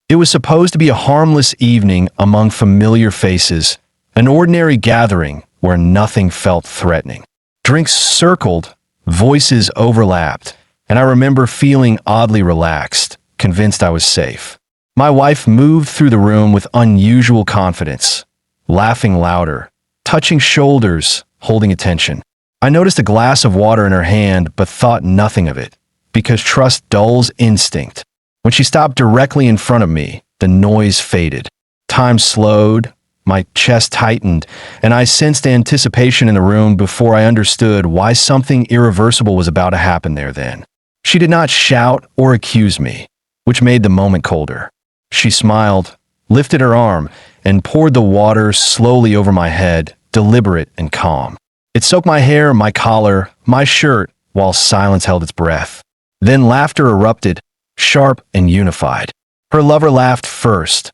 It was supposed to be a harmless evening among familiar faces, an ordinary gathering where nothing felt threatening. Drinks circled, voices overlapped, and I remember feeling oddly relaxed, convinced I was safe. My wife moved through the room with unusual confidence, laughing louder, touching shoulders, holding attention. I noticed a glass of water in her hand but thought nothing of it, because trust dulls instinct. When she stopped directly in front of me, the noise faded. Time slowed, my chest tightened, and I sensed anticipation in the room before I understood why something irreversible was about to happen there then. She did not shout or accuse me, which made the moment colder. She smiled, lifted her arm, and poured the water slowly over my head, deliberate and calm. It soaked my hair, my collar, my shirt, while silence held its breath. Then laughter erupted, sharp and unified. Her lover laughed first,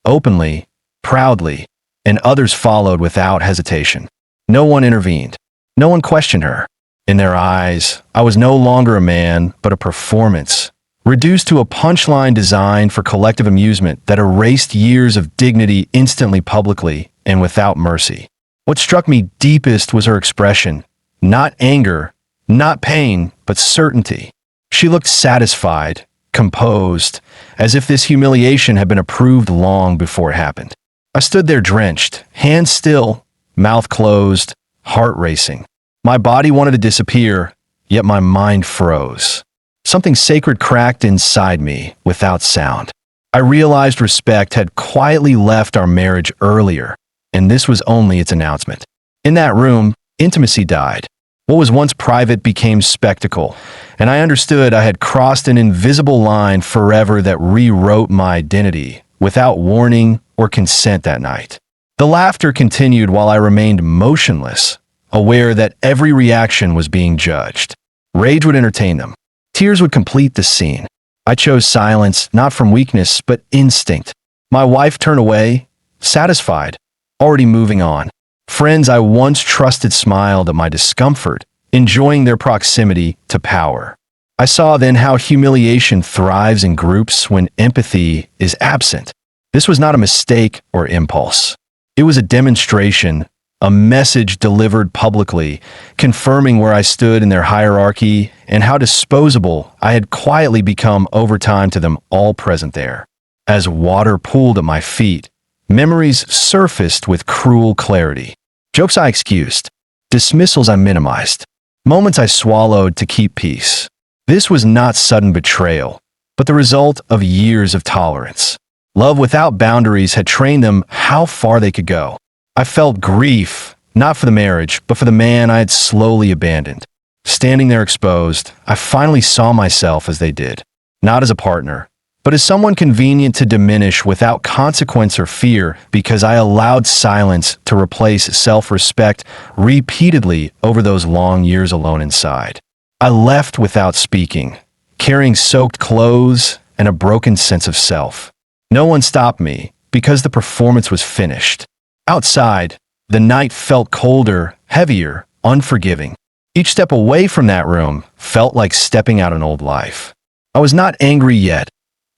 openly, proudly, and others followed without hesitation. No one intervened. No one questioned her. In their eyes, I was no longer a man, but a performance, reduced to a punchline designed for collective amusement that erased years of dignity instantly, publicly, and without mercy. What struck me deepest was her expression, not anger, not pain, but certainty. She looked satisfied, composed, as if this humiliation had been approved long before it happened. I stood there drenched, hands still, mouth closed, heart racing. My body wanted to disappear, yet my mind froze. Something sacred cracked inside me without sound. I realized respect had quietly left our marriage earlier, and this was only its announcement. In that room, intimacy died. What was once private became spectacle, and I understood I had crossed an invisible line forever that rewrote my identity without warning or consent that night. The laughter continued while I remained motionless, aware that every reaction was being judged. Rage would entertain them. Tears would complete the scene. I chose silence, not from weakness, but instinct. My wife turned away, satisfied, already moving on. Friends I once trusted smiled at my discomfort, enjoying their proximity to power. I saw then how humiliation thrives in groups when empathy is absent. This was not a mistake or impulse. It was a demonstration, a message delivered publicly, confirming where I stood in their hierarchy and how disposable I had quietly become over time to them all present there. As water pooled at my feet, memories surfaced with cruel clarity. Jokes I excused, dismissals I minimized, moments I swallowed to keep peace. This was not sudden betrayal, but the result of years of tolerance. Love without boundaries had trained them how far they could go. I felt grief, not for the marriage, but for the man I had slowly abandoned. Standing there exposed, I finally saw myself as they did, not as a partner, but as someone convenient to diminish without consequence or fear because I allowed silence to replace self-respect repeatedly over those long years alone inside. I left without speaking, carrying soaked clothes and a broken sense of self. No one stopped me because the performance was finished. Outside, the night felt colder, heavier, unforgiving. Each step away from that room felt like stepping out an old life. I was not angry yet,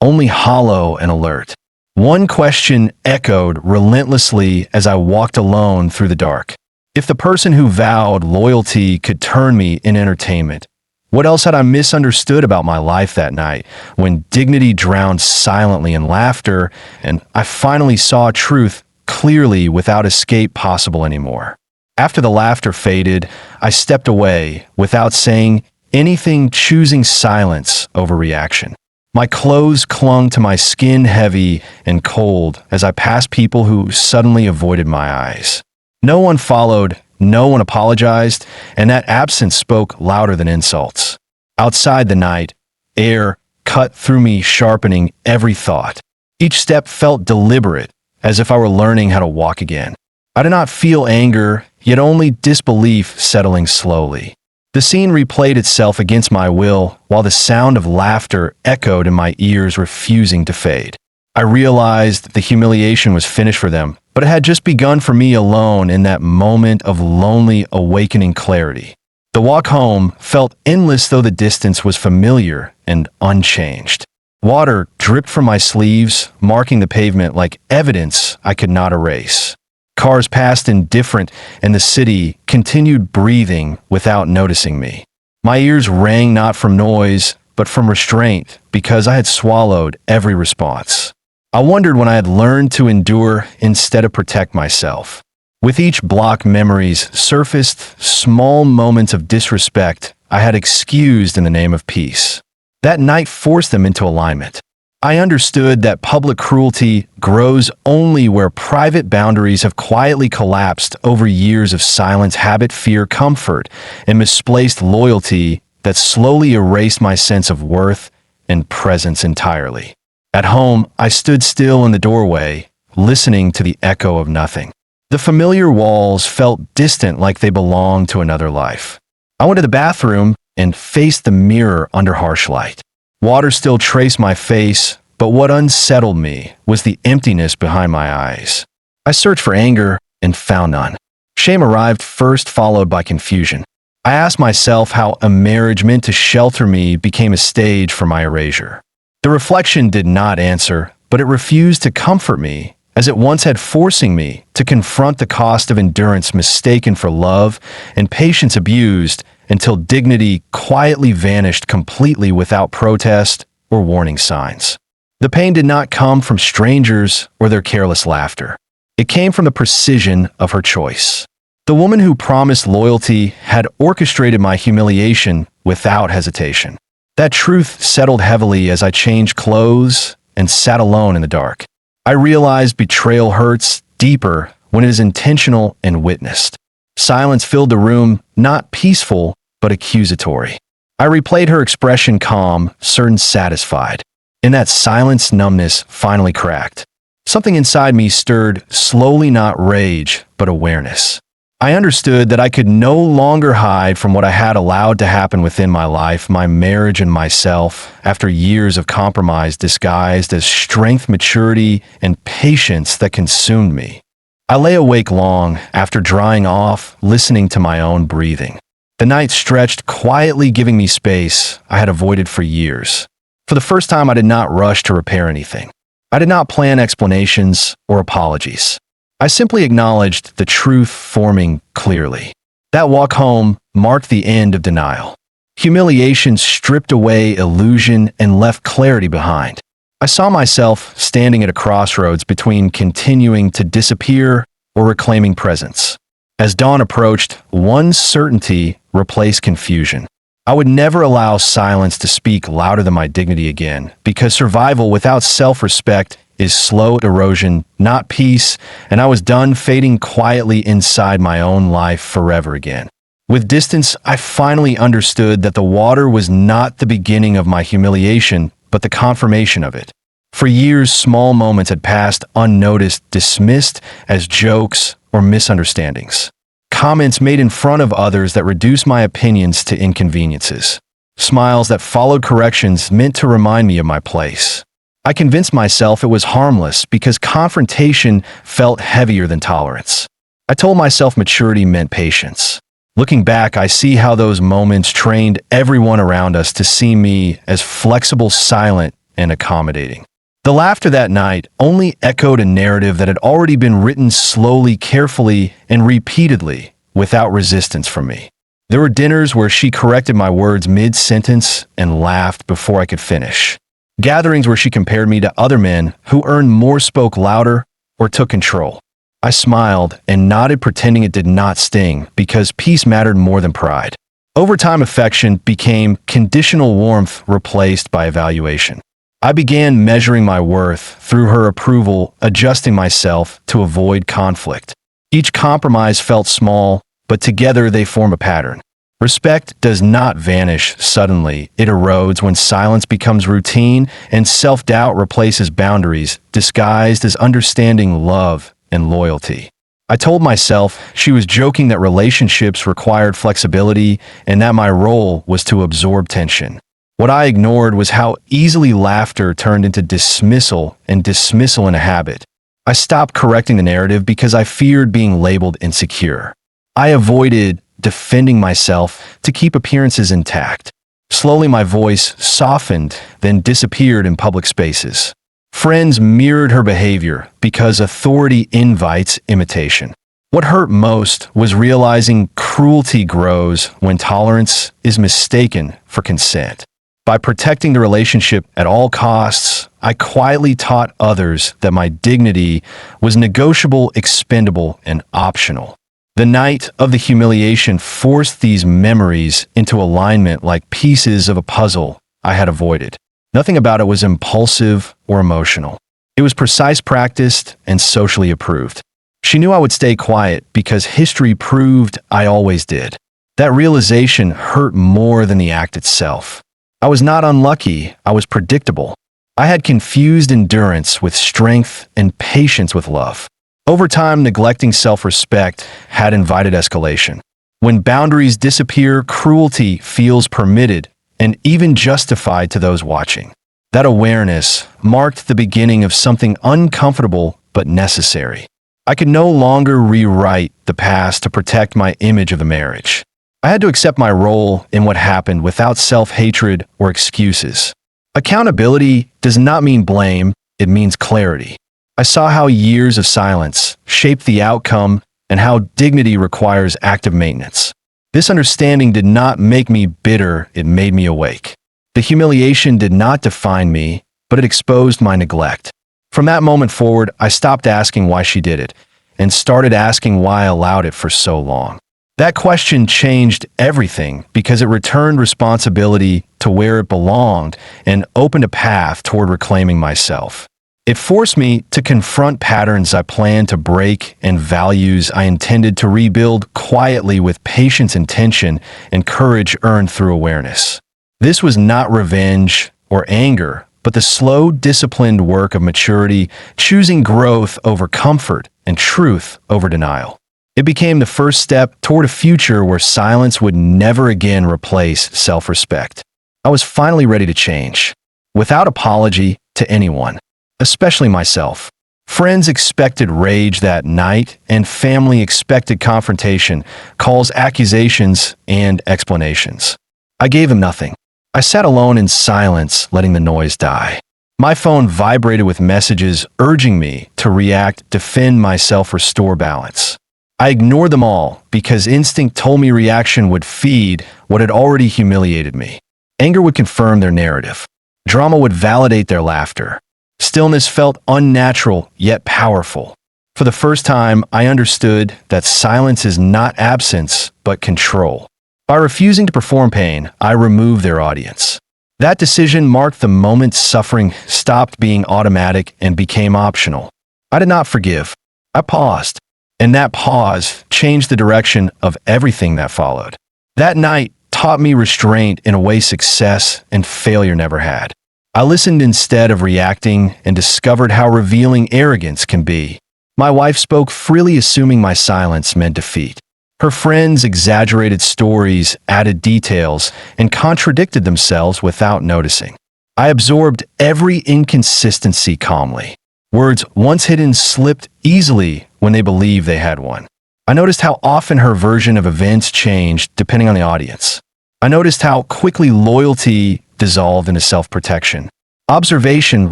only hollow and alert. One question echoed relentlessly as I walked alone through the dark. If the person who vowed loyalty could turn me in entertainment, what else had I misunderstood about my life that night when dignity drowned silently in laughter and I finally saw truth clearly without escape possible anymore? After the laughter faded, I stepped away without saying anything, choosing silence over reaction. My clothes clung to my skin heavy and cold as I passed people who suddenly avoided my eyes. No one followed, no one apologized, and that absence spoke louder than insults. Outside the night, air cut through me, sharpening every thought. Each step felt deliberate, as if I were learning how to walk again. I did not feel anger, yet only disbelief settling slowly. The scene replayed itself against my will, while the sound of laughter echoed in my ears, refusing to fade. I realized the humiliation was finished for them, but it had just begun for me alone in that moment of lonely, awakening clarity. The walk home felt endless, though the distance was familiar and unchanged. Water dripped from my sleeves, marking the pavement like evidence I could not erase. Cars passed indifferent, and the city continued breathing without noticing me. My ears rang not from noise, but from restraint, because I had swallowed every response. I wondered when I had learned to endure instead of protect myself. With each block, memories surfaced, small moments of disrespect I had excused in the name of peace. That night forced them into alignment. I understood that public cruelty grows only where private boundaries have quietly collapsed over years of silence, habit, fear, comfort, and misplaced loyalty that slowly erased my sense of worth and presence entirely. At home, I stood still in the doorway, listening to the echo of nothing. The familiar walls felt distant, like they belonged to another life. I went to the bathroom and faced the mirror under harsh light. Water still traced my face, but what unsettled me was the emptiness behind my eyes. I searched for anger and found none. Shame arrived first, followed by confusion. I asked myself how a marriage meant to shelter me became a stage for my erasure. The reflection did not answer, but it refused to comfort me, as it once had, forcing me to confront the cost of endurance mistaken for love and patience abused, until dignity quietly vanished completely without protest or warning signs. The pain did not come from strangers or their careless laughter. It came from the precision of her choice. The woman who promised loyalty had orchestrated my humiliation without hesitation. That truth settled heavily as I changed clothes and sat alone in the dark. I realized betrayal hurts deeper when it is intentional and witnessed. Silence filled the room, not peaceful, but accusatory. I replayed her expression, calm, certain, satisfied. In that silence, numbness finally cracked. Something inside me stirred, slowly, not rage, but awareness. I understood that I could no longer hide from what I had allowed to happen within my life, my marriage, and myself, after years of compromise disguised as strength, maturity, and patience that consumed me. I lay awake long, after drying off, listening to my own breathing. The night stretched quietly, giving me space I had avoided for years. For the first time, I did not rush to repair anything. I did not plan explanations or apologies. I simply acknowledged the truth forming clearly. That walk home marked the end of denial. Humiliation stripped away illusion and left clarity behind. I saw myself standing at a crossroads between continuing to disappear or reclaiming presence. As dawn approached, one certainty replaced confusion. I would never allow silence to speak louder than my dignity again, because survival without self-respect is slow erosion, not peace, and I was done fading quietly inside my own life forever again. With distance, I finally understood that the water was not the beginning of my humiliation, but the confirmation of it. For years, small moments had passed unnoticed, dismissed as jokes or misunderstandings. Comments made in front of others that reduced my opinions to inconveniences. Smiles that followed corrections meant to remind me of my place. I convinced myself it was harmless because confrontation felt heavier than tolerance. I told myself maturity meant patience. Looking back, I see how those moments trained everyone around us to see me as flexible, silent, and accommodating. The laughter that night only echoed a narrative that had already been written slowly, carefully, and repeatedly, without resistance from me. There were dinners where she corrected my words mid-sentence and laughed before I could finish. Gatherings where she compared me to other men who earned more, spoke louder, or took control. I smiled and nodded, pretending it did not sting, because peace mattered more than pride. Over time, affection became conditional warmth replaced by evaluation. I began measuring my worth through her approval, adjusting myself to avoid conflict. Each compromise felt small, but together they form a pattern. Respect does not vanish suddenly. It erodes when silence becomes routine and self-doubt replaces boundaries, disguised as understanding, love, and loyalty. I told myself she was joking, that relationships required flexibility, and that my role was to absorb tension. What I ignored was how easily laughter turned into dismissal, and dismissal into habit. I stopped correcting the narrative because I feared being labeled insecure. I avoided defending myself to keep appearances intact. Slowly, my voice softened, then disappeared in public spaces. Friends mirrored her behavior because authority invites imitation. What hurt most was realizing cruelty grows when tolerance is mistaken for consent. By protecting the relationship at all costs, I quietly taught others that my dignity was negotiable, expendable, and optional. The night of the humiliation forced these memories into alignment like pieces of a puzzle I had avoided. Nothing about it was impulsive or emotional. It was precise, practiced, and socially approved. She knew I would stay quiet because history proved I always did. That realization hurt more than the act itself. I was not unlucky, I was predictable. I had confused endurance with strength and patience with love. Over time, neglecting self-respect had invited escalation. When boundaries disappear, cruelty feels permitted and even justified to those watching. That awareness marked the beginning of something uncomfortable but necessary. I could no longer rewrite the past to protect my image of the marriage. I had to accept my role in what happened without self-hatred or excuses. Accountability does not mean blame, it means clarity. I saw how years of silence shaped the outcome and how dignity requires active maintenance. This understanding did not make me bitter, it made me awake. The humiliation did not define me, but it exposed my neglect. From that moment forward, I stopped asking why she did it and started asking why I allowed it for so long. That question changed everything because it returned responsibility to where it belonged and opened a path toward reclaiming myself. It forced me to confront patterns I planned to break and values I intended to rebuild quietly with patience, intention, and courage earned through awareness. This was not revenge or anger, but the slow, disciplined work of maturity, choosing growth over comfort and truth over denial. It became the first step toward a future where silence would never again replace self-respect. I was finally ready to change, without apology to anyone, especially myself. Friends expected rage that night, and family expected confrontation, calls, accusations, and explanations. I gave them nothing. I sat alone in silence, letting the noise die. My phone vibrated with messages urging me to react, defend myself, restore balance. I ignored them all because instinct told me reaction would feed what had already humiliated me. Anger would confirm their narrative. Drama would validate their laughter. Stillness felt unnatural yet powerful. For the first time, I understood that silence is not absence, but control. By refusing to perform pain, I removed their audience. That decision marked the moment suffering stopped being automatic and became optional. I did not forgive. I paused. And that pause changed the direction of everything that followed. That night taught me restraint in a way success and failure never had. I listened instead of reacting and discovered how revealing arrogance can be. My wife spoke freely, assuming my silence meant defeat. Her friends exaggerated stories, added details, and contradicted themselves without noticing. I absorbed every inconsistency calmly. Words once hidden slipped easily when they believed they had one. I noticed how often her version of events changed depending on the audience. I noticed how quickly loyalty dissolved into self-protection. Observation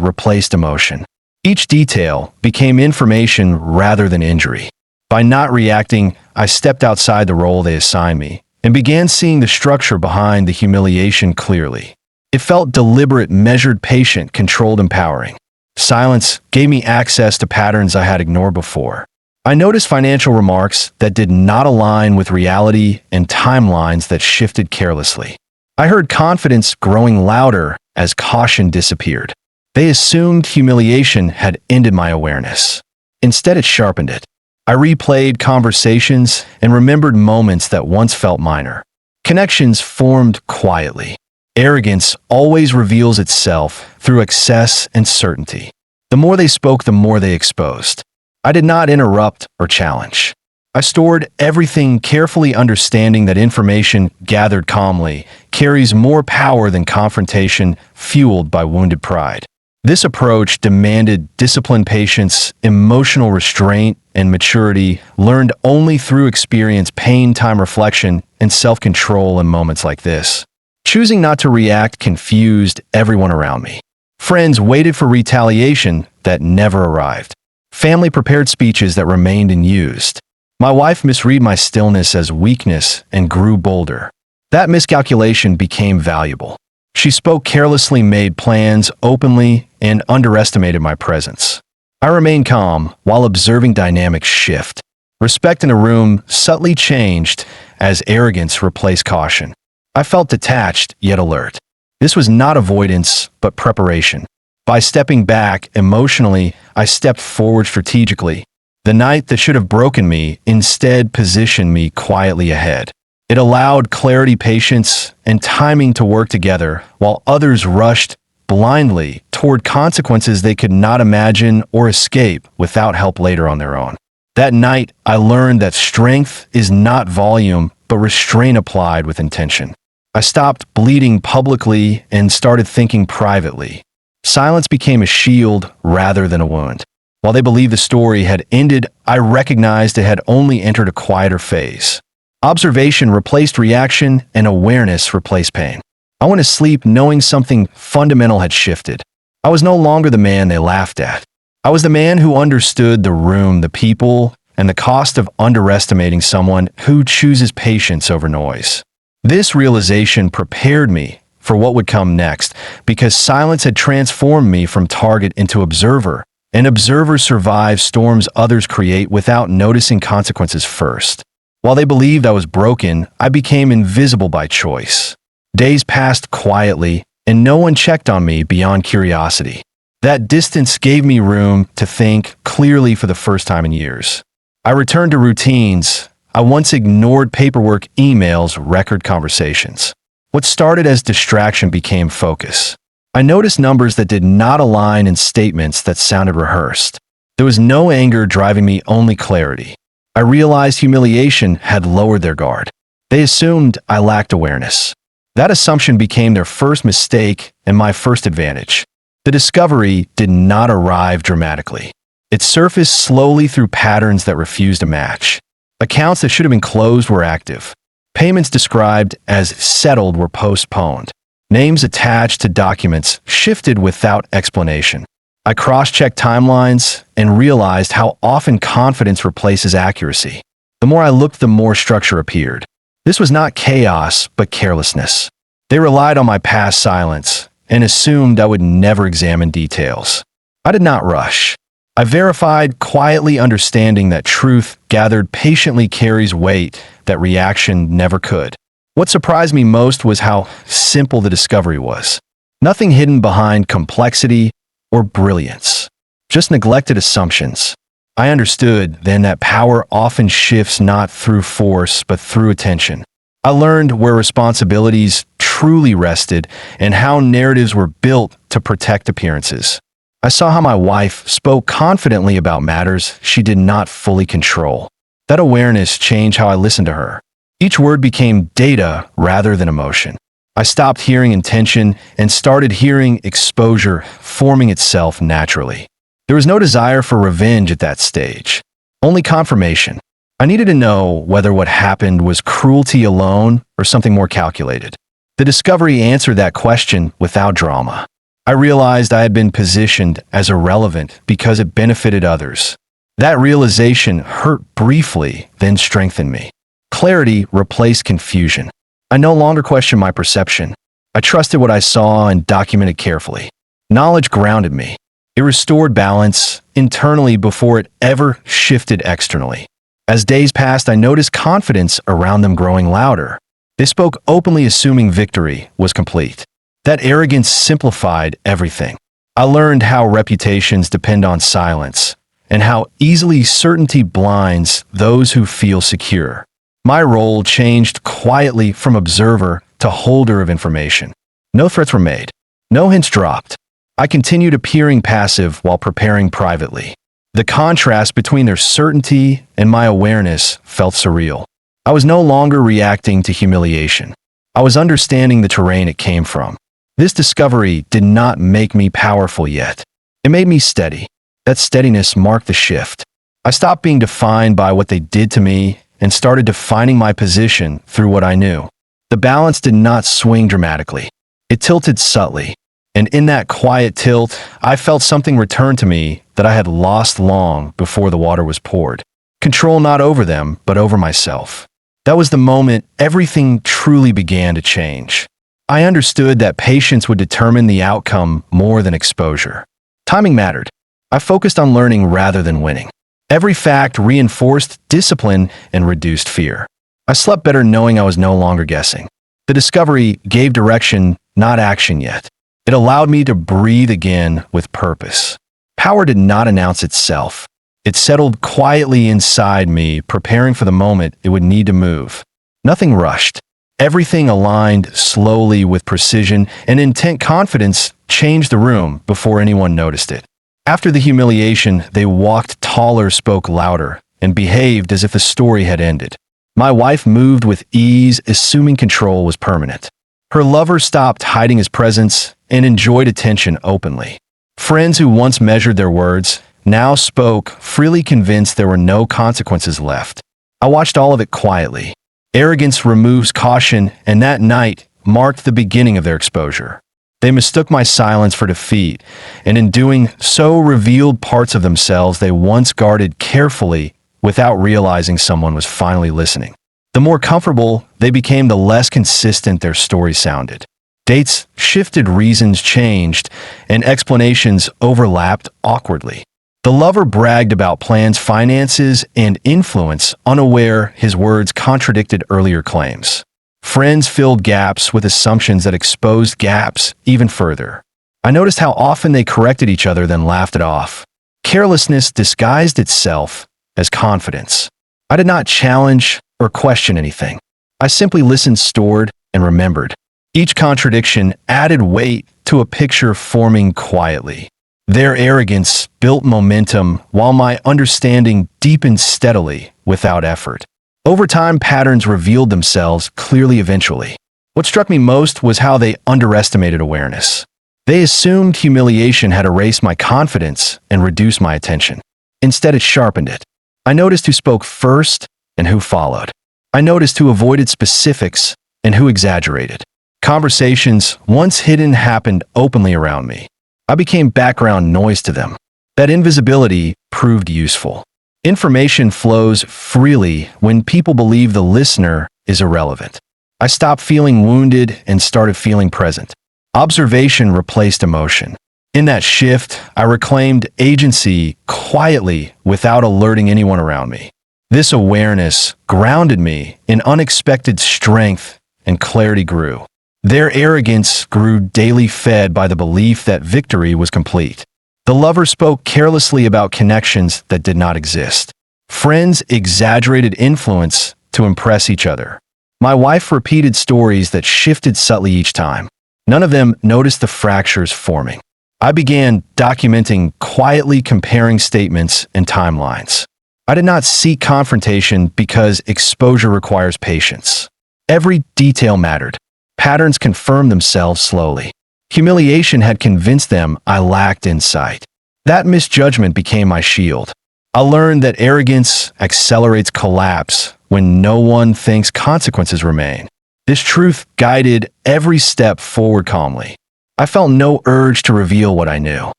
replaced emotion. Each detail became information rather than injury. By not reacting, I stepped outside the role they assigned me and began seeing the structure behind the humiliation clearly. It felt deliberate, measured, patient, controlled, empowering. Silence gave me access to patterns I had ignored before. I noticed financial remarks that did not align with reality and timelines that shifted carelessly. I heard confidence growing louder as caution disappeared. They assumed humiliation had ended my awareness. Instead, it sharpened it. I replayed conversations and remembered moments that once felt minor. Connections formed quietly. Arrogance always reveals itself through excess and certainty. The more they spoke, the more they exposed. I did not interrupt or challenge. I stored everything carefully, understanding that information gathered calmly carries more power than confrontation fueled by wounded pride. This approach demanded discipline, patience, emotional restraint, and maturity learned only through experience, pain, time, reflection, and self-control in moments like this. Choosing not to react confused everyone around me. Friends waited for retaliation that never arrived. Family prepared speeches that remained unused. My wife misread my stillness as weakness and grew bolder. That miscalculation became valuable. She spoke carelessly, made plans openly, and underestimated my presence. I remained calm while observing dynamics shift. Respect in a room subtly changed as arrogance replaced caution. I felt detached yet alert. This was not avoidance, but preparation. By stepping back emotionally, I stepped forward strategically. The night that should have broken me instead positioned me quietly ahead. It allowed clarity, patience, and timing to work together while others rushed blindly toward consequences they could not imagine or escape without help later on their own. That night, I learned that strength is not volume, but restraint applied with intention. I stopped bleeding publicly and started thinking privately. Silence became a shield rather than a wound. While they believed the story had ended, I recognized it had only entered a quieter phase. Observation replaced reaction, and awareness replaced pain. I went to sleep knowing something fundamental had shifted. I was no longer the man they laughed at. I was the man who understood the room, the people, and the cost of underestimating someone who chooses patience over noise. This realization prepared me for what would come next, because silence had transformed me from target into observer. An observer survives storms others create without noticing consequences first. While they believed I was broken, I became invisible by choice. Days passed quietly, and no one checked on me beyond curiosity. That distance gave me room to think clearly for the first time in years. I returned to routines. I once ignored paperwork, emails, record conversations. What started as distraction became focus. I noticed numbers that did not align and statements that sounded rehearsed. There was no anger driving me, only clarity. I realized humiliation had lowered their guard. They assumed I lacked awareness. That assumption became their first mistake and my first advantage. The discovery did not arrive dramatically. It surfaced slowly through patterns that refused to match. Accounts that should have been closed were active. Payments described as settled were postponed. Names attached to documents shifted without explanation. I cross-checked timelines and realized how often confidence replaces accuracy. The more I looked, the more structure appeared. This was not chaos, but carelessness. They relied on my past silence and assumed I would never examine details. I did not rush. I verified, quietly understanding that truth gathered patiently carries weight that reaction never could. What surprised me most was how simple the discovery was. Nothing hidden behind complexity or brilliance. Just neglected assumptions. I understood then that power often shifts not through force but through attention. I learned where responsibilities truly rested and how narratives were built to protect appearances. I saw how my wife spoke confidently about matters she did not fully control. That awareness changed how I listened to her. Each word became data rather than emotion. I stopped hearing intention and started hearing exposure forming itself naturally. There was no desire for revenge at that stage, only confirmation. I needed to know whether what happened was cruelty alone or something more calculated. The discovery answered that question without drama. I realized I had been positioned as irrelevant because it benefited others. That realization hurt briefly, then strengthened me. Clarity replaced confusion. I no longer questioned my perception. I trusted what I saw and documented carefully. Knowledge grounded me. It restored balance internally before it ever shifted externally. As days passed, I noticed confidence around them growing louder. They spoke openly, assuming victory was complete. That arrogance simplified everything. I learned how reputations depend on silence, and how easily certainty blinds those who feel secure. My role changed quietly from observer to holder of information. No threats were made. No hints dropped. I continued appearing passive while preparing privately. The contrast between their certainty and my awareness felt surreal. I was no longer reacting to humiliation. I was understanding the terrain it came from. This discovery did not make me powerful yet. It made me steady. That steadiness marked the shift. I stopped being defined by what they did to me and started defining my position through what I knew. The balance did not swing dramatically. It tilted subtly, and in that quiet tilt, I felt something return to me that I had lost long before the water was poured. Control not over them, but over myself. That was the moment everything truly began to change. I understood that patience would determine the outcome more than exposure. Timing mattered. I focused on learning rather than winning. Every fact reinforced discipline and reduced fear. I slept better knowing I was no longer guessing. The discovery gave direction, not action yet. It allowed me to breathe again with purpose. Power did not announce itself. It settled quietly inside me, preparing for the moment it would need to move. Nothing rushed. Everything aligned slowly with precision, and intent confidence changed the room before anyone noticed it. After the humiliation, they walked taller, spoke louder, and behaved as if the story had ended. My wife moved with ease, assuming control was permanent. Her lover stopped hiding his presence and enjoyed attention openly. Friends who once measured their words now spoke, freely convinced there were no consequences left. I watched all of it quietly. Arrogance removes caution, and that night marked the beginning of their exposure. They mistook my silence for defeat, and in doing so revealed parts of themselves they once guarded carefully without realizing someone was finally listening. The more comfortable they became, the less consistent their story sounded. Dates shifted, reasons changed, and explanations overlapped awkwardly. The lover bragged about plans, finances, and influence, unaware his words contradicted earlier claims. Friends filled gaps with assumptions that exposed gaps even further. I noticed how often they corrected each other, then laughed it off. Carelessness disguised itself as confidence. I did not challenge or question anything. I simply listened, stored, and remembered. Each contradiction added weight to a picture forming quietly. Their arrogance built momentum, while my understanding deepened steadily without effort. Over time, patterns revealed themselves clearly eventually. What struck me most was how they underestimated awareness. They assumed humiliation had erased my confidence and reduced my attention. Instead, it sharpened it. I noticed who spoke first and who followed. I noticed who avoided specifics and who exaggerated. Conversations, once hidden, happened openly around me. I became background noise to them. That invisibility proved useful. Information flows freely when people believe the listener is irrelevant. I stopped feeling wounded and started feeling present. Observation replaced emotion. In that shift, I reclaimed agency quietly without alerting anyone around me. This awareness grounded me in unexpected strength, and clarity grew. Their arrogance grew daily, fed by the belief that victory was complete. The lover spoke carelessly about connections that did not exist. Friends exaggerated influence to impress each other. My wife repeated stories that shifted subtly each time. None of them noticed the fractures forming. I began documenting, quietly comparing statements and timelines. I did not seek confrontation because exposure requires patience. Every detail mattered. Patterns confirmed themselves slowly. Humiliation had convinced them I lacked insight. That misjudgment became my shield. I learned that arrogance accelerates collapse when no one thinks consequences remain. This truth guided every step forward calmly. I felt no urge to reveal what I knew.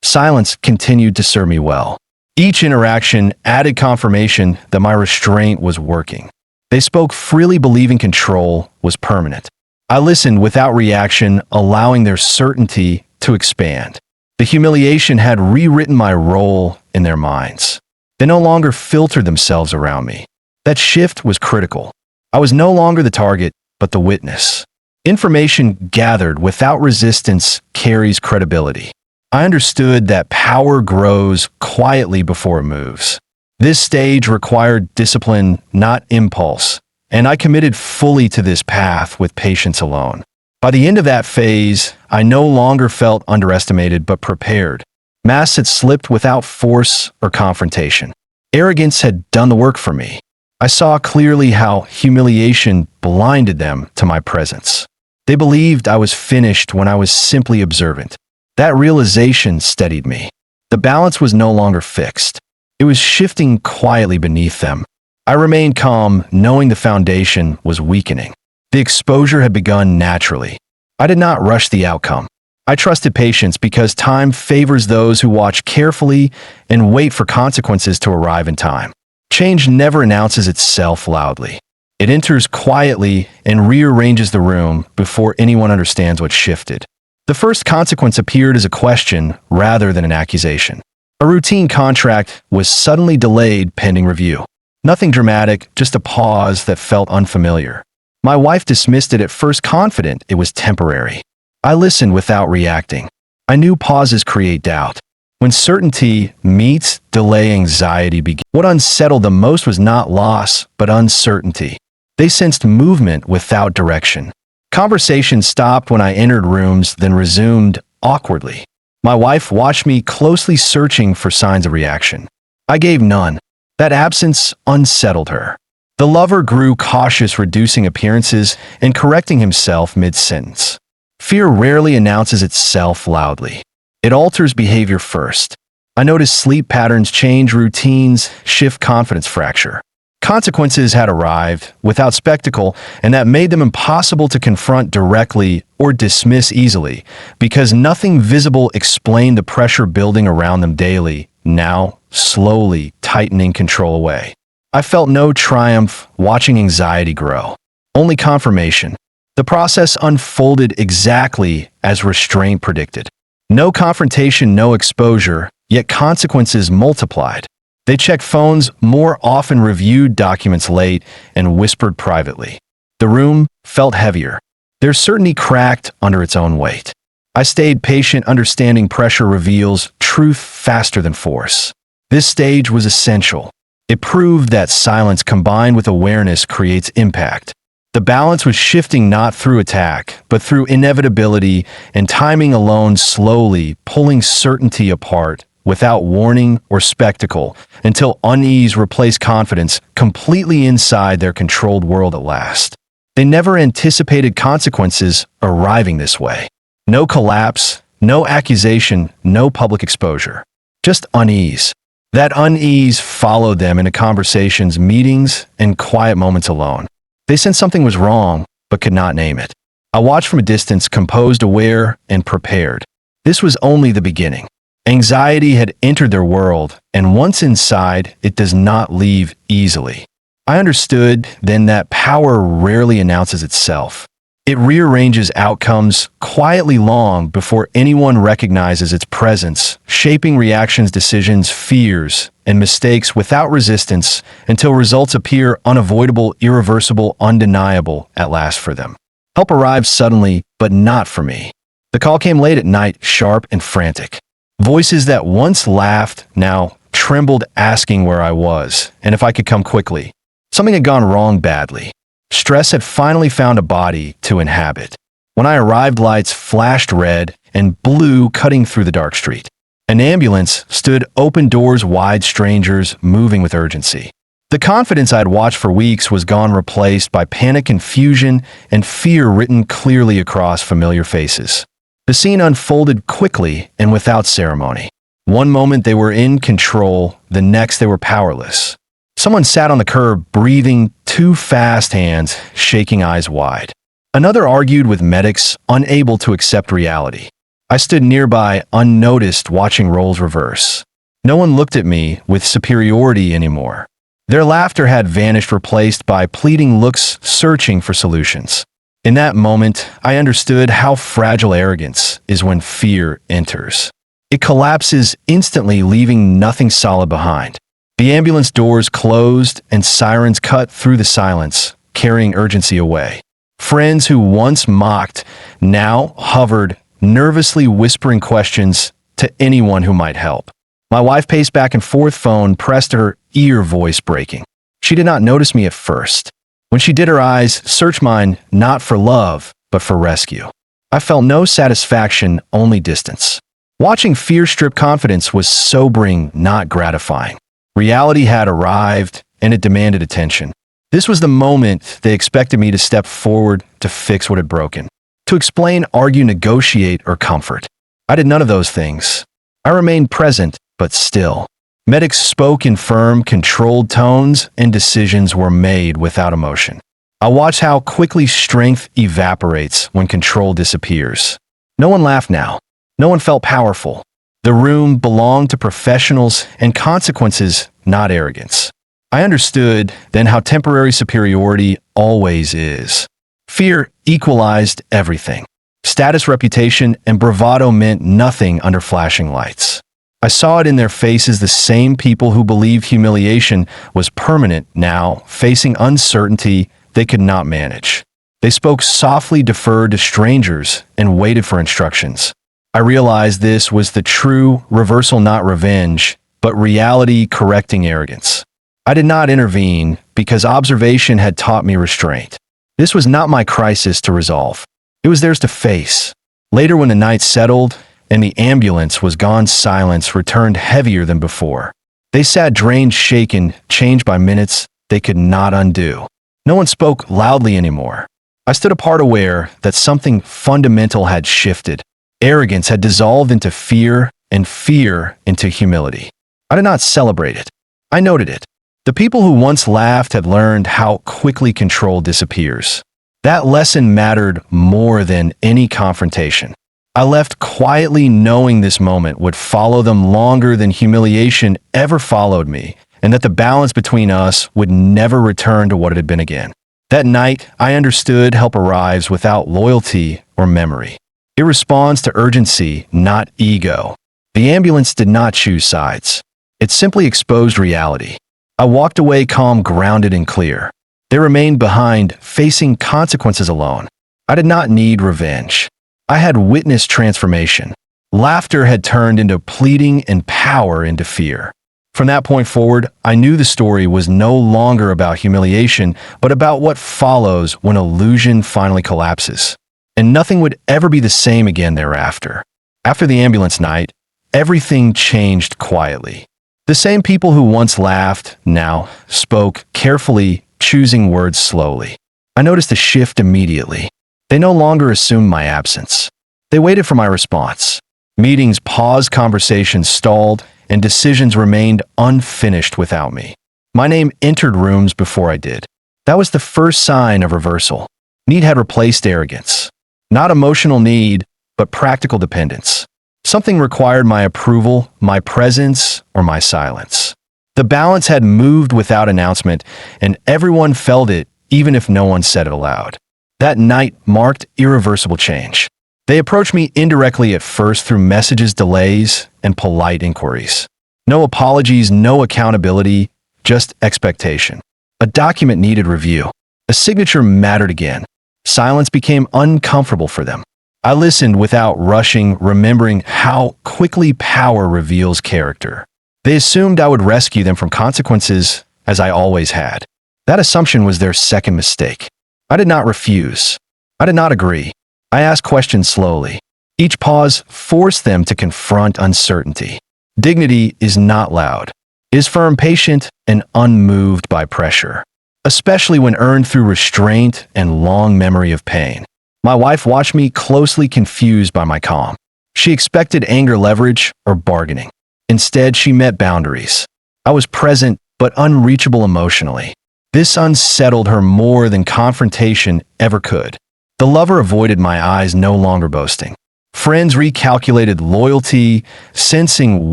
Silence continued to serve me well. Each interaction added confirmation that my restraint was working. They spoke freely, believing control was permanent. I listened without reaction, allowing their certainty to expand. The humiliation had rewritten my role in their minds. They no longer filtered themselves around me. That shift was critical. I was no longer the target, but the witness. Information gathered without resistance carries credibility. I understood that power grows quietly before it moves. This stage required discipline, not impulse, and I committed fully to this path with patience alone. By the end of that phase, I no longer felt underestimated but prepared. Masks had slipped without force or confrontation. Arrogance had done the work for me. I saw clearly how humiliation blinded them to my presence. They believed I was finished when I was simply observant. That realization steadied me. The balance was no longer fixed. It was shifting quietly beneath them. I remained calm, knowing the foundation was weakening. The exposure had begun naturally. I did not rush the outcome. I trusted patience because time favors those who watch carefully and wait for consequences to arrive in time. Change never announces itself loudly. It enters quietly and rearranges the room before anyone understands what shifted. The first consequence appeared as a question rather than an accusation. A routine contract was suddenly delayed pending review. Nothing dramatic, just a pause that felt unfamiliar. My wife dismissed it at first, confident it was temporary. I listened without reacting. I knew pauses create doubt. When certainty meets delay, anxiety begins. What unsettled them most was not loss, but uncertainty. They sensed movement without direction. Conversations stopped when I entered rooms, then resumed awkwardly. My wife watched me closely, searching for signs of reaction. I gave none. That absence unsettled her. The lover grew cautious, reducing appearances and correcting himself mid-sentence. Fear rarely announces itself loudly. It alters behavior first. I noticed sleep patterns change, routines shift, confidence fracture. Consequences had arrived without spectacle, and that made them impossible to confront directly or dismiss easily, because nothing visible explained the pressure building around them daily, now slowly tightening control away. I felt no triumph watching anxiety grow, only confirmation. The process unfolded exactly as restraint predicted. No confrontation, no exposure, yet consequences multiplied. They checked phones more often, reviewed documents late, and whispered privately. The room felt heavier. Their certainty cracked under its own weight. I stayed patient, understanding pressure reveals truth faster than force. This stage was essential. It proved that silence combined with awareness creates impact. The balance was shifting not through attack, but through inevitability and timing alone, slowly pulling certainty apart without warning or spectacle, until unease replaced confidence completely inside their controlled world at last. They never anticipated consequences arriving this way. No collapse, no accusation, no public exposure. Just unease. That unease followed them into conversations, meetings, and quiet moments alone. They sensed something was wrong, but could not name it. I watched from a distance, composed, aware, and prepared. This was only the beginning. Anxiety had entered their world, and once inside, it does not leave easily. I understood then that power rarely announces itself. It rearranges outcomes quietly long before anyone recognizes its presence, shaping reactions, decisions, fears, and mistakes without resistance until results appear unavoidable, irreversible, undeniable at last for them. Help arrived suddenly, but not for me. The call came late at night, sharp and frantic. Voices that once laughed now trembled, asking where I was and if I could come quickly. Something had gone wrong badly. Stress had finally found a body to inhabit. When I arrived, lights flashed red and blue, cutting through the dark street. An ambulance stood, open doors wide, strangers moving with urgency. The confidence I had watched for weeks was gone, replaced by panic, confusion, and fear written clearly across familiar faces. The scene unfolded quickly and without ceremony. One moment they were in control, the next they were powerless. Someone sat on the curb, breathing too fast, hands shaking, eyes wide. Another argued with medics, unable to accept reality. I stood nearby, unnoticed, watching roles reverse. No one looked at me with superiority anymore. Their laughter had vanished, replaced by pleading looks, searching for solutions. In that moment, I understood how fragile arrogance is when fear enters. It collapses instantly, leaving nothing solid behind. The ambulance doors closed and sirens cut through the silence, carrying urgency away. Friends who once mocked now hovered, nervously whispering questions to anyone who might help. My wife paced back and forth, phone pressed to her ear, voice breaking. She did not notice me at first. When she did, her eyes searched mine, not for love, but for rescue. I felt no satisfaction, only distance. Watching fear strip confidence was sobering, not gratifying. Reality had arrived, and it demanded attention. This was the moment they expected me to step forward to fix what had broken. To explain, argue, negotiate, or comfort. I did none of those things. I remained present, but still. Medics spoke in firm, controlled tones, and decisions were made without emotion. I watched how quickly strength evaporates when control disappears. No one laughed now. No one felt powerful. The room belonged to professionals and consequences, not arrogance. I understood then how temporary superiority always is. Fear equalized everything. Status, reputation, and bravado meant nothing under flashing lights. I saw it in their faces, the same people who believed humiliation was permanent now, facing uncertainty they could not manage. They spoke softly, deferred to strangers, and waited for instructions. I realized this was the true reversal, not revenge, but reality correcting arrogance. I did not intervene because observation had taught me restraint. This was not my crisis to resolve. It was theirs to face. Later, when the night settled and the ambulance was gone, silence returned heavier than before. They sat drained, shaken, changed by minutes they could not undo. No one spoke loudly anymore. I stood apart, aware that something fundamental had shifted. Arrogance had dissolved into fear, and fear into humility. I did not celebrate it. I noted it. The people who once laughed had learned how quickly control disappears. That lesson mattered more than any confrontation. I left quietly, knowing this moment would follow them longer than humiliation ever followed me, and that the balance between us would never return to what it had been again. That night, I understood help arrives without loyalty or memory. It responds to urgency, not ego. The ambulance did not choose sides. It simply exposed reality. I walked away calm, grounded, and clear. They remained behind, facing consequences alone. I did not need revenge. I had witnessed transformation. Laughter had turned into pleading and power into fear. From that point forward, I knew the story was no longer about humiliation, but about what follows when illusion finally collapses. And nothing would ever be the same again thereafter. After the ambulance night, everything changed quietly. The same people who once laughed now spoke carefully, choosing words slowly. I noticed a shift immediately. They no longer assumed my absence. They waited for my response. Meetings paused, conversations stalled, and decisions remained unfinished without me. My name entered rooms before I did. That was the first sign of reversal. Need had replaced arrogance. Not emotional need, but practical dependence. Something required my approval, my presence, or my silence. The balance had moved without announcement, and everyone felt it, even if no one said it aloud. That night marked irreversible change. They approached me indirectly at first through messages, delays, and polite inquiries. No apologies, no accountability, just expectation. A document needed review. A signature mattered again. Silence became uncomfortable for them. I listened without rushing, remembering how quickly power reveals character. They assumed I would rescue them from consequences, as I always had. That assumption was their second mistake. I did not refuse. I did not agree. I asked questions slowly. Each pause forced them to confront uncertainty. Dignity is not loud. It is firm, patient, and unmoved by pressure, especially when earned through restraint and long memory of pain. My wife watched me closely, confused by my calm. She expected anger, leverage, or bargaining. Instead, she met boundaries. I was present, but unreachable emotionally. This unsettled her more than confrontation ever could. The lover avoided my eyes, no longer boasting. Friends recalculated loyalty, sensing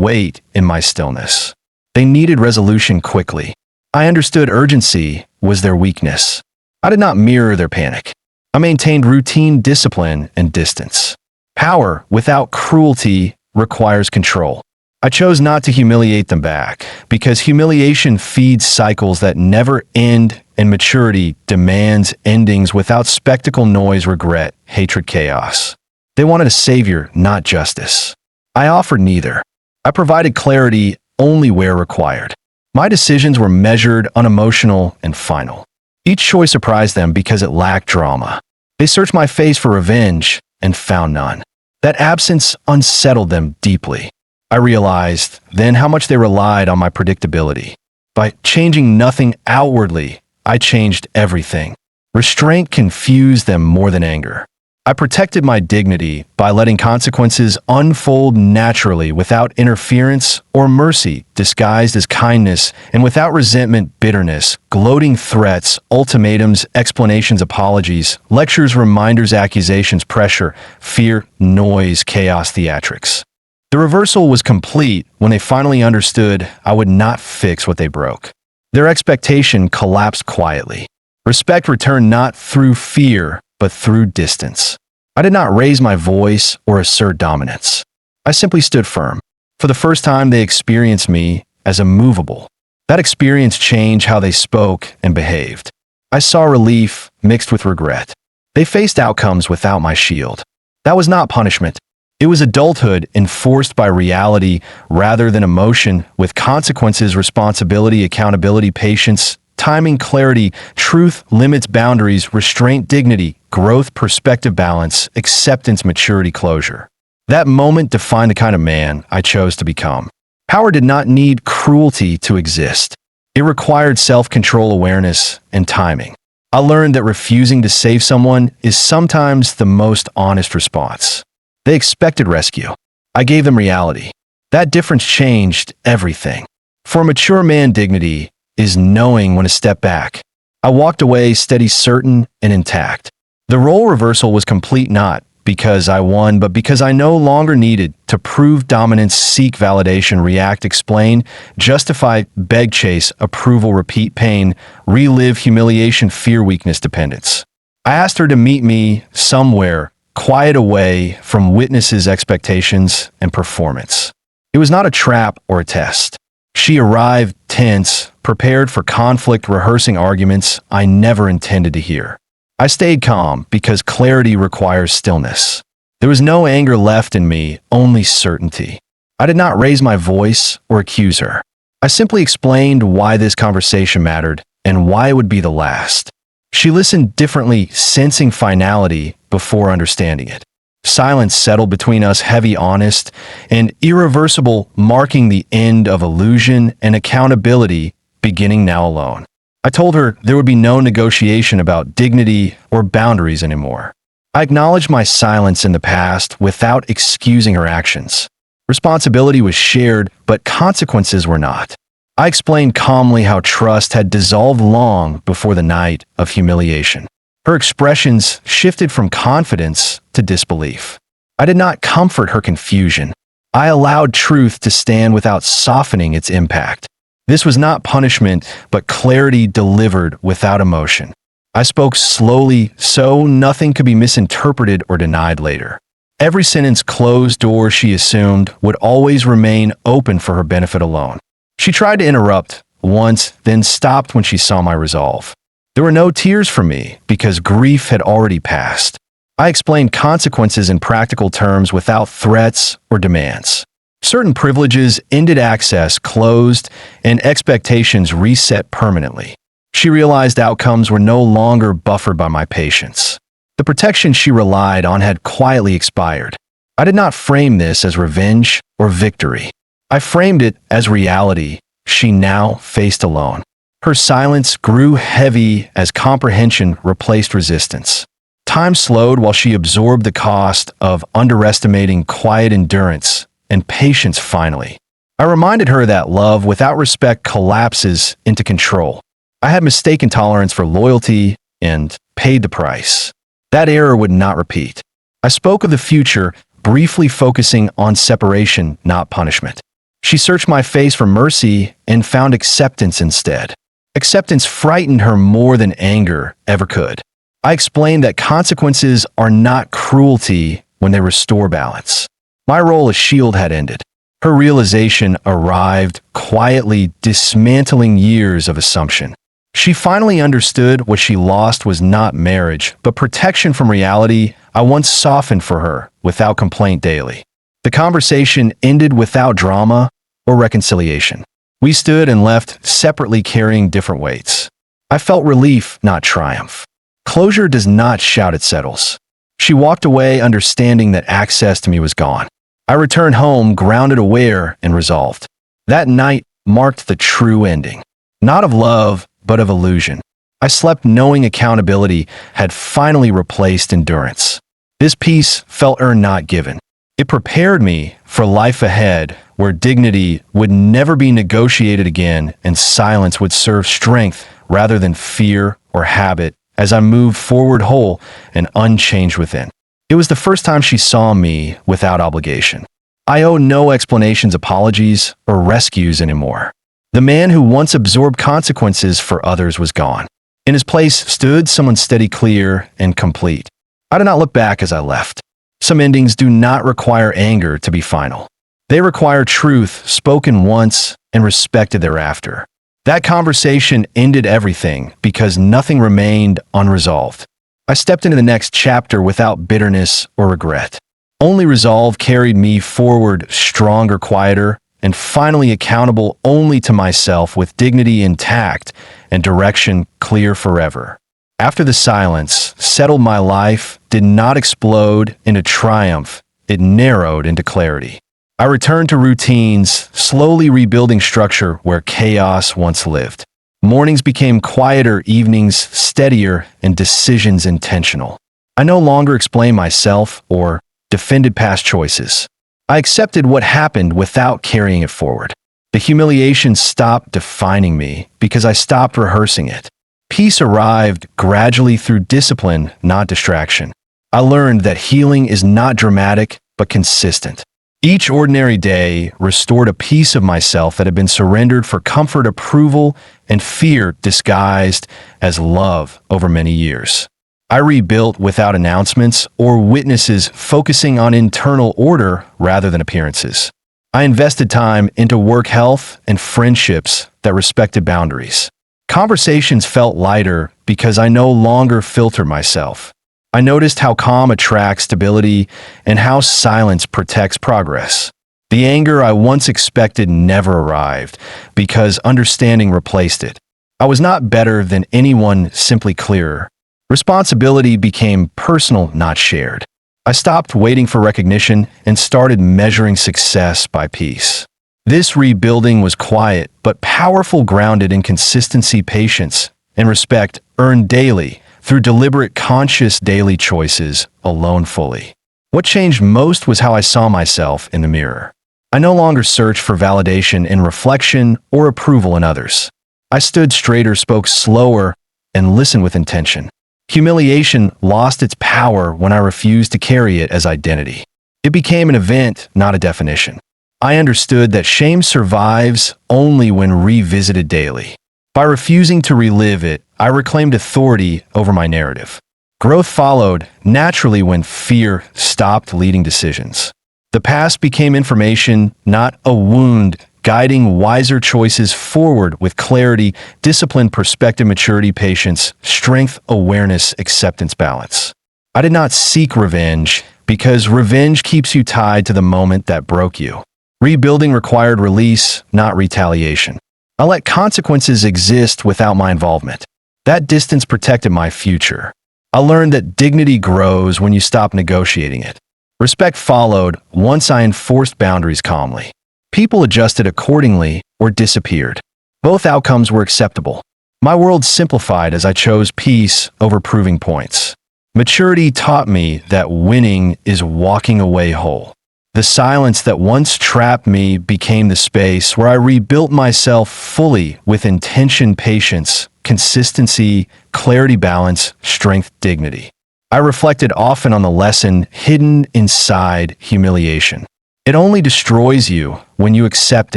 weight in my stillness. They needed resolution quickly. I understood urgency was their weakness. I did not mirror their panic. I maintained routine, discipline, and distance. Power without cruelty requires control. I chose not to humiliate them back, because humiliation feeds cycles that never end, and maturity demands endings without spectacle, noise, regret, hatred, chaos. They wanted a savior, not justice. I offered neither. I provided clarity only where required. My decisions were measured, unemotional, and final. Each choice surprised them because it lacked drama. They searched my face for revenge and found none. That absence unsettled them deeply. I realized then how much they relied on my predictability. By changing nothing outwardly, I changed everything. Restraint confused them more than anger. I protected my dignity by letting consequences unfold naturally without interference or mercy, disguised as kindness and without resentment, bitterness, gloating threats, ultimatums, explanations, apologies, lectures, reminders, accusations, pressure, fear, noise, chaos, theatrics. The reversal was complete when they finally understood I would not fix what they broke. Their expectation collapsed quietly. Respect returned not through fear, but through distance. I did not raise my voice or assert dominance. I simply stood firm. For the first time, they experienced me as immovable. That experience changed how they spoke and behaved. I saw relief mixed with regret. They faced outcomes without my shield. That was not punishment. It was adulthood enforced by reality rather than emotion, with consequences, responsibility, accountability, patience, timing, clarity, truth, limits, boundaries, restraint, dignity, growth, perspective, balance, acceptance, maturity, closure. That moment defined the kind of man I chose to become. Power did not need cruelty to exist. It required self-control, awareness, and timing. I learned that refusing to save someone is sometimes the most honest response. They expected rescue. I gave them reality. That difference changed everything. For a mature man, dignity is knowing when to step back. I walked away steady, certain, and intact. The role reversal was complete not because I won, but because I no longer needed to prove dominance, seek validation, react, explain, justify, beg, chase, approval, repeat, pain, relive, humiliation, fear, weakness, dependence. I asked her to meet me somewhere, quiet, away from witnesses' expectations and performance. It was not a trap or a test. She arrived tense, prepared for conflict, rehearsing arguments I never intended to hear. I stayed calm because clarity requires stillness. There was no anger left in me, only certainty. I did not raise my voice or accuse her. I simply explained why this conversation mattered and why it would be the last. She listened differently, sensing finality before understanding it. Silence settled between us, heavy, honest, and irreversible, marking the end of illusion and accountability, beginning now alone. I told her there would be no negotiation about dignity or boundaries anymore. I acknowledged my silence in the past without excusing her actions. Responsibility was shared, but consequences were not. I explained calmly how trust had dissolved long before the night of humiliation. Her expressions shifted from confidence to disbelief. I did not comfort her confusion. I allowed truth to stand without softening its impact. This was not punishment, but clarity delivered without emotion. I spoke slowly so nothing could be misinterpreted or denied later. Every sentence, closed door, she assumed, would always remain open for her benefit alone. She tried to interrupt once, then stopped when she saw my resolve. There were no tears for me because grief had already passed. I explained consequences in practical terms without threats or demands. Certain privileges ended, access closed, and expectations reset permanently. She realized outcomes were no longer buffered by my patience. The protection she relied on had quietly expired. I did not frame this as revenge or victory. I framed it as reality she now faced alone. Her silence grew heavy as comprehension replaced resistance. Time slowed while she absorbed the cost of underestimating quiet endurance and patience finally. I reminded her that love without respect collapses into control. I had mistaken tolerance for loyalty and paid the price. That error would not repeat. I spoke of the future, briefly focusing on separation, not punishment. She searched my face for mercy and found acceptance instead. Acceptance frightened her more than anger ever could. I explained that consequences are not cruelty when they restore balance. My role as shield had ended. Her realization arrived quietly, dismantling years of assumption. She finally understood what she lost was not marriage, but protection from reality I once softened for her without complaint daily. The conversation ended without drama or reconciliation. We stood and left separately, carrying different weights. I felt relief, not triumph. Closure does not shout, it settles. She walked away understanding that access to me was gone. I returned home, grounded, aware, and resolved. That night marked the true ending. Not of love, but of illusion. I slept knowing accountability had finally replaced endurance. This peace felt earned, not given. It prepared me for life ahead, where dignity would never be negotiated again and silence would serve strength rather than fear or habit as I moved forward whole and unchanged within. It was the first time she saw me without obligation. I owe no explanations, apologies, or rescues anymore. The man who once absorbed consequences for others was gone. In his place stood someone steady, clear, and complete. I did not look back as I left. Some endings do not require anger to be final. They require truth spoken once and respected thereafter. That conversation ended everything because nothing remained unresolved. I stepped into the next chapter without bitterness or regret. Only resolve carried me forward, stronger, quieter, and finally accountable only to myself, with dignity intact and direction clear forever. After the silence settled, my life did not explode into triumph, it narrowed into clarity. I returned to routines, slowly rebuilding structure where chaos once lived. Mornings became quieter, evenings steadier, and decisions intentional. I no longer explained myself or defended past choices. I accepted what happened without carrying it forward. The humiliation stopped defining me because I stopped rehearsing it. Peace arrived gradually through discipline, not distraction. I learned that healing is not dramatic, but consistent. Each ordinary day restored a piece of myself that had been surrendered for comfort, approval, and fear disguised as love over many years. I rebuilt without announcements or witnesses, focusing on internal order rather than appearances. I invested time into work, health, and friendships that respected boundaries. Conversations felt lighter because I no longer filtered myself. I noticed how calm attracts stability and how silence protects progress. The anger I once expected never arrived because understanding replaced it. I was not better than anyone, simply clearer. Responsibility became personal, not shared. I stopped waiting for recognition and started measuring success by peace. This rebuilding was quiet but powerful, grounded in consistency, patience, and respect earned daily through deliberate, conscious daily choices alone fully. What changed most was how I saw myself in the mirror. I no longer searched for validation in reflection or approval in others. I stood straighter, spoke slower, and listened with intention. Humiliation lost its power when I refused to carry it as identity. It became an event, not a definition. I understood that shame survives only when revisited daily. By refusing to relive it, I reclaimed authority over my narrative. Growth followed naturally when fear stopped leading decisions. The past became information, not a wound, guiding wiser choices forward with clarity, discipline, perspective, maturity, patience, strength, awareness, acceptance, balance. I did not seek revenge because revenge keeps you tied to the moment that broke you. Rebuilding required release, not retaliation. I let consequences exist without my involvement. That distance protected my future. I learned that dignity grows when you stop negotiating it. Respect followed once I enforced boundaries calmly. People adjusted accordingly or disappeared. Both outcomes were acceptable. My world simplified as I chose peace over proving points. Maturity taught me that winning is walking away whole. The silence that once trapped me became the space where I rebuilt myself fully with intention, patience, consistency, clarity, balance, strength, dignity. I reflected often on the lesson hidden inside humiliation. It only destroys you when you accept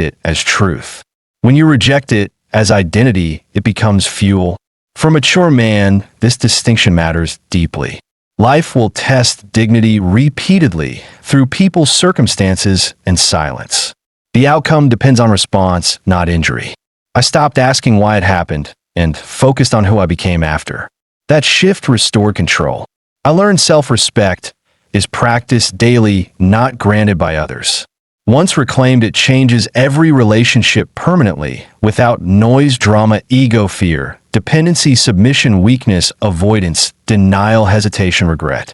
it as truth. When you reject it as identity, it becomes fuel. For a mature man, this distinction matters deeply. Life will test dignity repeatedly through people's circumstances and silence. The outcome depends on response, not injury. I stopped asking why it happened and focused on who I became after. That shift restored control. I learned self-respect is practiced daily, not granted by others. Once reclaimed, it changes every relationship permanently, without noise, drama, ego, fear, dependency, submission, weakness, avoidance, denial, hesitation, regret.